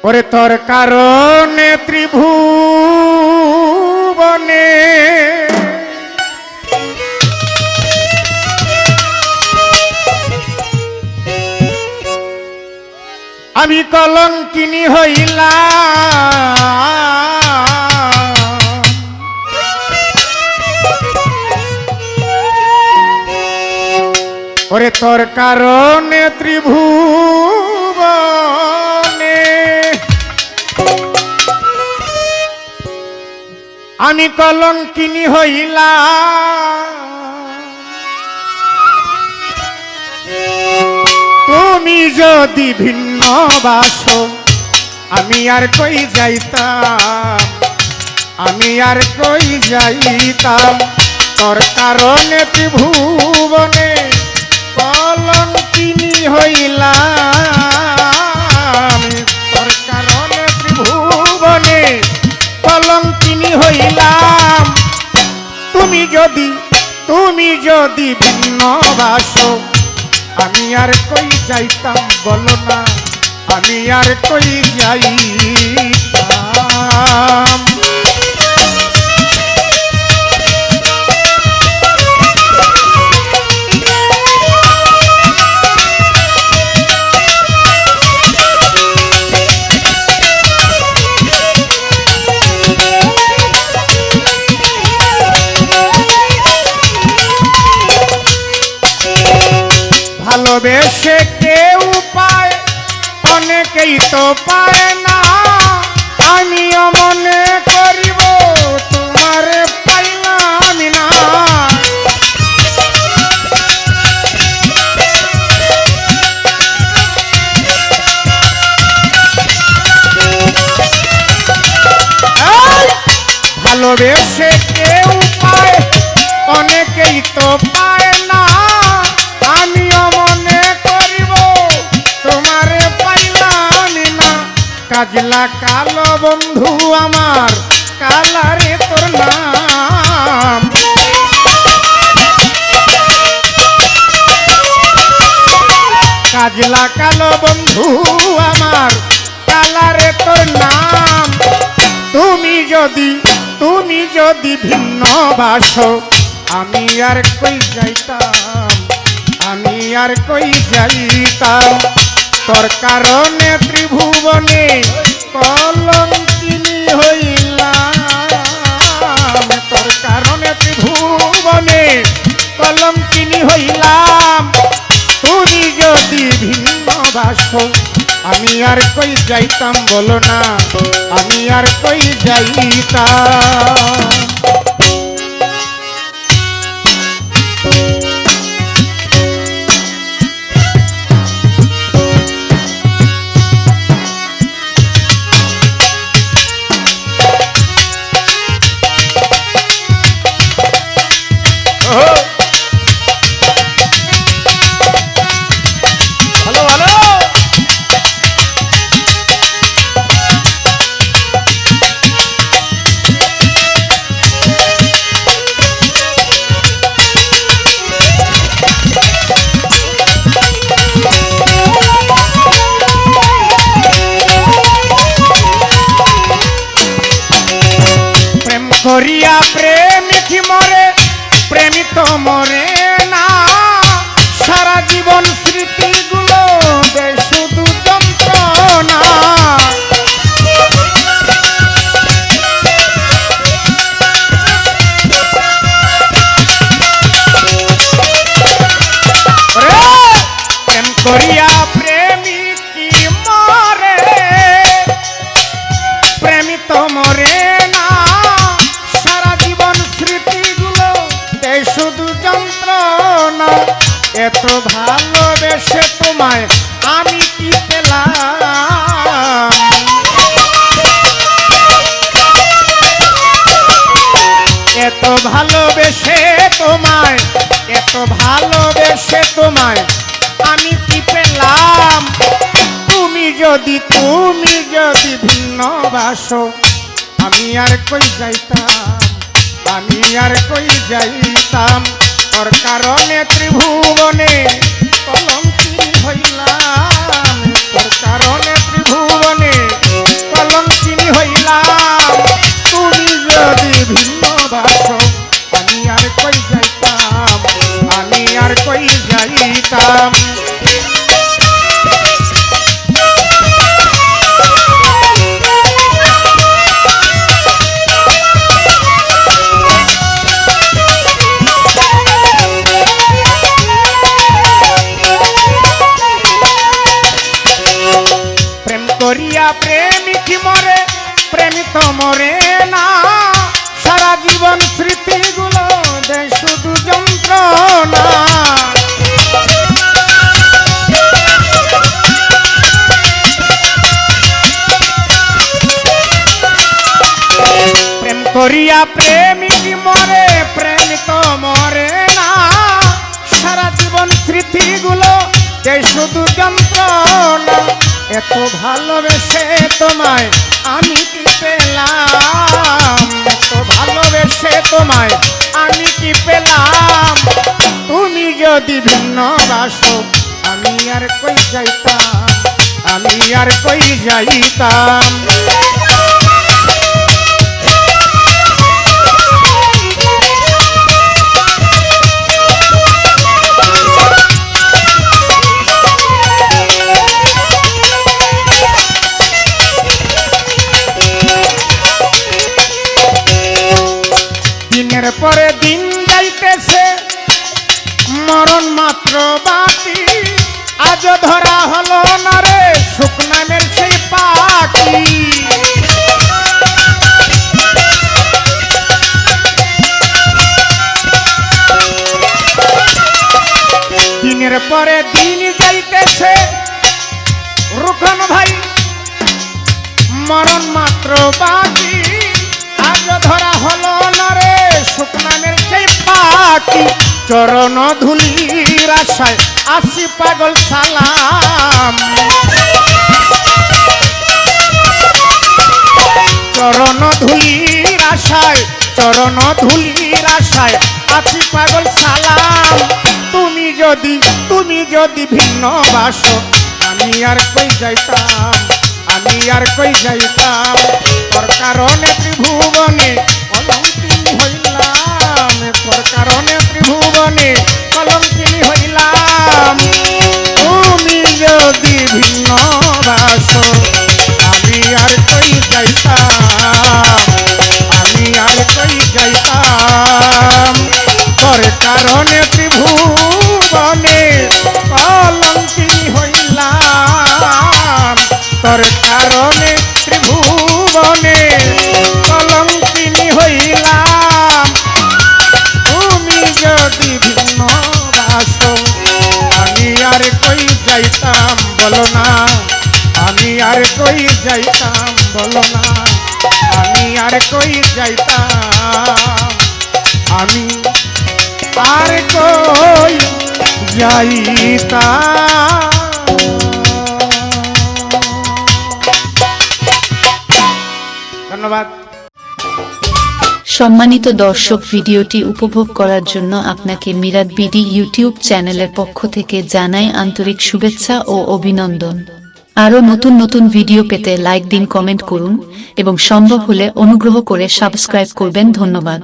ওরে তোর কারণে ত্রিভুবনে আমি কলঙ্কিনী হইলাম। ওরে তোর কারণে ত্রিভুবনে আমি কলঙ্কিনী হইলাম। তুমি যদি ভিন্ন বাসো আমি আর কই যাইতাম, আমি আর কই যাইতাম। তোর কারণে ত্রিভুবনে কলঙ্কিনী হইলাম। তোর কারণে ত্রিভুবনে কলঙ্কিনী হইলাম। তুমি যদি ভিন্ন বাসো আমি আর কই যাইতাম, বলো না আমি আর কই যাইতাম। ভালোবেসে কেউ পায়, অনেকেই তো পায় না। আমিও মনে করিব তোমার পাইলাম না। ভালোবেসে কেউ পায়, অনেকেই তো পায় না। আমিও মনে করিব তোমারে পাইলাম না। কাজলা কালো বন্ধু আমার, কালারে তোর নাম। কাজলা কালো বন্ধু আমার, কালারে তোর নাম। তুমি যদি ভিন্ন বাসো আমি আর কই যাইতাম, আমি আর কই যাইতাম। তোর কারণে ত্রিভুবনে কলঙ্কিনী হইলাম। তোর কারণে ত্রিভুবনে কলঙ্কিনী হইলাম। তুমি যদি ভিন্ন বাসো আমি আর কই যাইতাম, বলো না আমি আর কই যাইতাম। করিয়া প্রেমিক মরে, প্রেমিত মরে না। সারা জীবন স্মৃতিগুলো দেয় শুধু যন্ত্রণা। প্রেম করিয়া প্রেমিক মরে, প্রেমিত মরে না। শুধু যন্ত্রণা। এত ভালোবেসে তোমায় আমি কি পেলাম? এত ভালোবেসে তোমায়, এত ভালোবেসে তোমায় আমি কি পেলাম? তুমি যদি ভিন্ন বাসো আমি আর কই যাইতাম, আমি আর কই যাইতাম। তোর কারণে ত্রিভুবনে কলঙ্কিনী হইলাম। তোর কারণে ত্রিভুবনে করিয়া প্রেমিক মরে, প্রেমিত মরে না। সারা জীবন স্মৃতিগুলো দেয় শুধু যন্ত্রণা। প্রেম করিয়া প্রেমিক মরে, প্রেমিত মরে না। সারা জীবন স্মৃতিগুলো দেয় শুধু যন্ত্রণা। এত ভালোবেসে তোমায় আমি কি পেলাম, এত ভালোবেসে তোমায় আমি কি পেলাম। তুমি যদি ভিন্ন বাসো আমি আর কই যাইতাম, আমি আর কই যাইতাম। দিনের পরে দিন যাইতেছে মরণ মাত্র বাকি। আজ ধরা হলো না রে সুখ নামের সেই পাখি। দিনের পরে দিন যাইতেছে রুকন ভাই, মরণ মাত্র বাকি। আজ ধরা হলো না রে সুখ নামের সেই পাখি। চরণ ধুলির আশায় আসি পাগল সালাম, চরণ ধুলির আশায়, চরণ ধুলির আশায় আসি পাগল সালাম। তুমি যদি ভিন্ন বাসো আমি আর কই যাইতাম, আমি আর কই যাইতাম। তোর কারণে ত্রিভুবনে কলঙ্কিনী হইলাম, তোর কারণে ত্রিভুবনে কলঙ্কিনী হইলাম। তুমি যদি ভিন্ন বাসো আমি আর কই যাইতাম, আমি আর কই যাইতাম। তোর কারণে ত্রিভুবনে কলঙ্কিনী হইলাম, তোর কারণে ত্রিভুবনে কলঙ্কিনী হইলাম। তুমি যদি ভিন্ন বাসো আমি আর কই যাইতাম বলো না, আমি আর কই যাইতাম বলো না, আমি আর কই যাইতাম, আমি আর কই যাইতাম। ধন্যবাদ। সম্মানিত দর্শক, ভিডিওটি উপভোগ করার জন্য আপনাকে মিরাত বিডি ইউটিউব চ্যানেলের পক্ষ থেকে জানাই আন্তরিক শুভেচ্ছা ও অভিনন্দন। আরও নতুন নতুন ভিডিও পেতে লাইক দিন, কমেন্ট করুন এবং সম্ভব হলে অনুগ্রহ করে সাবস্ক্রাইব করবেন। ধন্যবাদ।